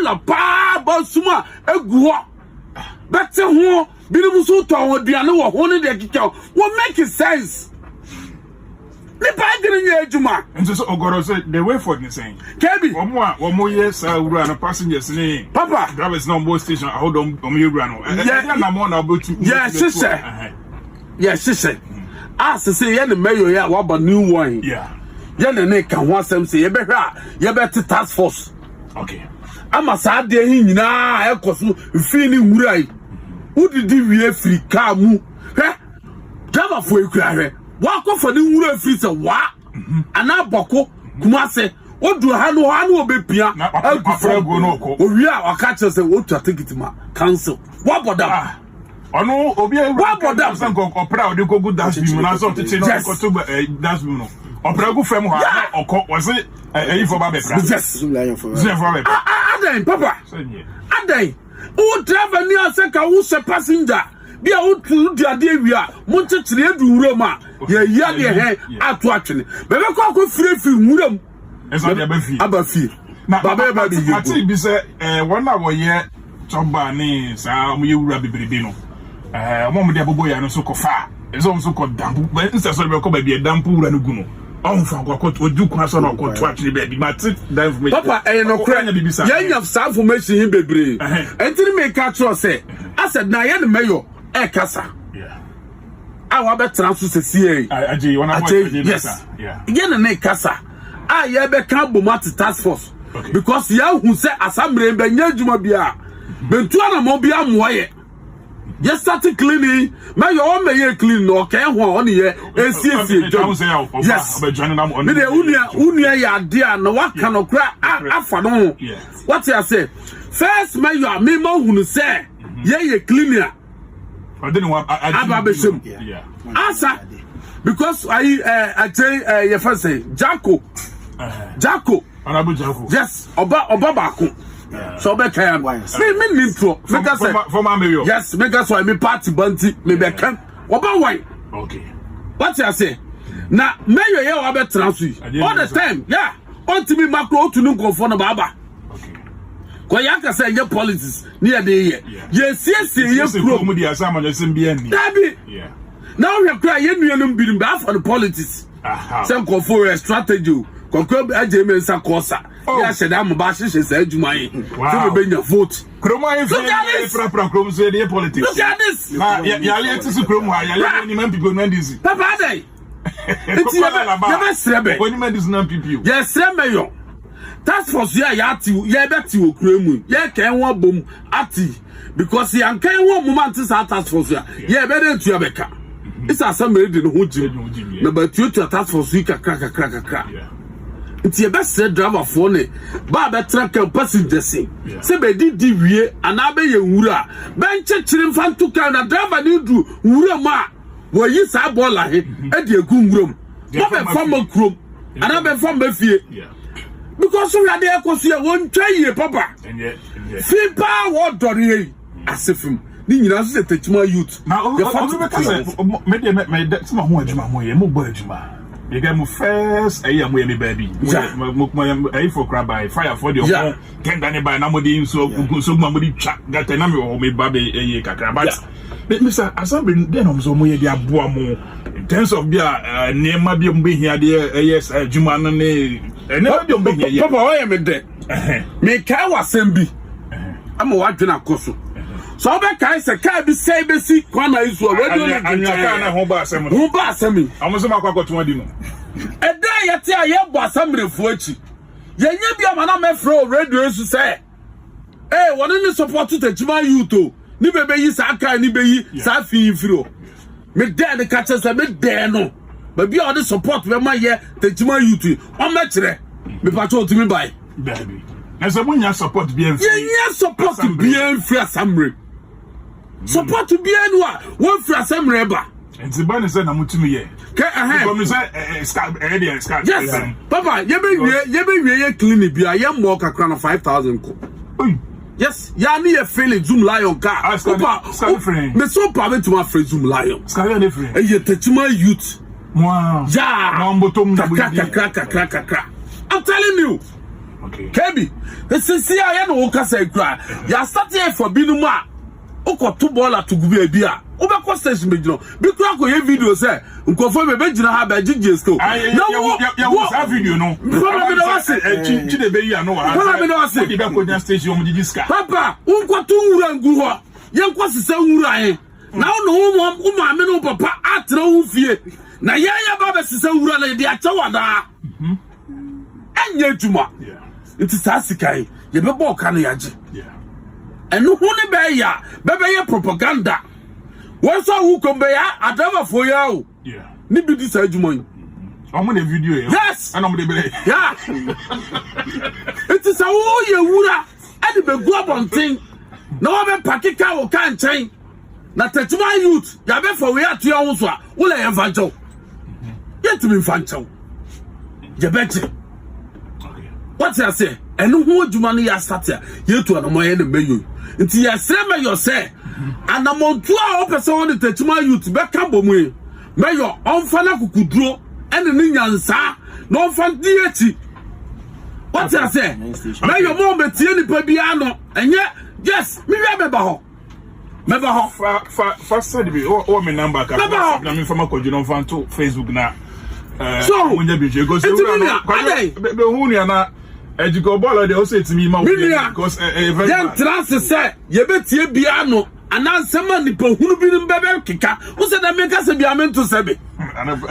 dollar pa ba suma egu ho bete ho binimu so to ho duane wo ho ne de kika wo make sense ne pa gire nya ejuma nso so Ogoro say the way for the saying kebi omo yes ura no passengers ni papa drivers no more station hold on omo ura no na mo na obotu yes sister as say ye ne mayor ya wa ba new one yeah ye ne ka ho asem say ye be hwa ye be task force okay ama sa de hin nyina ekoso fi ni wurai udidi wie free car mu he driver for ekura hwe wa ko for ni wura free se wa ana boko kuma se odu ha no obepia agu no ko owi a waka che se wo to ticket ma cancel wa boda ono obi wa boda san ko opera odi ko good dance bi na so tete no ko to dance bi no opera gu fam ha okọ wose for ba bepra yes zoom for bepra adan papa adan o driver ni aseka wo se passenger bia o tu di ade awia mo ntetire edu wuram a ye ya de he ato atwene bebe ko free wuram esa de aba fi baba ba bi yi ati bi se wona wo ye choba ni sa mo ye wura bibiribi no mo de abobo ya no so ko fa eso mo so ko dampu nsa so be ko ba bi dampu wura no gu no on fa ko odu kwa so no ko to atwene ba bi mati da information papa no kra ya nya sa information hin bebre entini me ka tro se ased na ye ne mayor kasa awa be transfer CCA aje wona yes ye ne kasa ye be kan bomati task force because ya hu se assembly be nya adwuma bia bentu ana mo bia moye yes start cleaning me your me clean no okay ho on ye esi yes me de unia ya de na waka no kra afa no what you say first me your me mo hu se ye cleaner I didn't want answer because I say your first say Jacko Honorable Jacko yes oba bako so be kan me nintro make us former mayor yes make us why me party banti me be kan oba why okay what you say na mayor ye oba transfer all the time yeah on to me macro to no confirm na baba ko yanka say your politics near the yes ye pro mu dia sama no sem bia ni dabi now we cry ye nuanum birim ba for the politics some go for a strategy ko aje me nsa kosa ya sheda mo ba hihye sa adwuma yi so be nya vote kroma e fra krom so dey politics look at this ya le tisi krom ha ya le ni man people no ndisi papa dai enti ya be srebe oni man dis na people yes srebe yo task force ya ati ya beti okuremu ya kan wo bom ati because ya kan wo moment sa task force ya be dey tu abeka isa assembly dey no hujim na ba tu task force kakra nti e be se driver for ne ba be track passengers se be di wie ana be ye wura be nchechiri mfantu kan na driver ni du wura ma wo yi sa bola he e di egu wuram ba be fam krom ana be fam be fie because we are there cause you won try papa fipa what dori asefim ni nyina so Techiman youth na o be ka say me ma ho adwuma mo ye mo bo adwuma you get mo first am we me baby mo for crab by fire for the open can dani by na mo di so mo di twa gata na me o me ba be kakra but Mr. Assembly then am so mo ye di aboa mo in terms of bia nema bi mo be hia de yes adwuma no ne nema bi mo be hia papa o ye me de me kai wasem bi am wa dwena koso so be kai se kai bi sei be si kwana isu radio ni anya na ho ba asem amoso makwakwoto adi no eda yete aye bo asamrefu achi yenye bia mana mefro radio isu say woni ni support Techiman youth o ni bebe yi sa kai ni be yi sa fi firo me de ne ka che se me de no ba bia o support be ma ye Techiman youth o ma kire me pa cho otimi bai baby na se munya support bia fi yenye support bia fi asamre support bia no a won fi asamre ba enti ba ne se na mutumi ye ko say scar yes papa ye be wie ye clinic bia ye mo kakra na 5,000 ko yes ya ni ye feeling zoom lion car papa me so pa me to my friend zoom lion scar ye free ye Techiman youth wow ja na mbotom na kakra I'm telling you Okay. Kebi, this year I know Okasa cry. Ya started for Binuma. Oko two baller to Gubia. Over station, because I video say, confirm a bedroom have a GGS. No, that video, no. Probably I say, Chide, no, I say, the back station, Papa, Unko two and Gua. Young was the same Uriah. Now, no woman, no papa, at no fear. Na yaya baba sisa wura na dia chawada anya juma it is asikai ye be bo ka na yaje enu hu ne be ya be ye propaganda won so hu ko be ya adama fo ya o ni bi di sa juma omo the video yes and omo the be yeah it is a wo ye wura e be go abonten na wo be pakika wo kan chen na Techiman youth ya be for we atu ya wo so a wo le evangelist yet to be fanchow. Jebeti. What I say? And who do money ya start here? You to an moyen and mayu. Until ya say me you say. And among 2 person on the Techiman youth back up me. Mayor on fana kukudro and the ninyansa no fan dieti. What I say? Mayor mom betieni pabiano and yet yes, me remember ho. Remember ho. First said me or me number can I mean from a cojuno fan to Facebook now. So when you go to Hunia, Ejigo Bola, they also to me, because then trans say, you bet ye piano, and now someone who be in Bebe Kika, who said I make us a biaman to Sabi.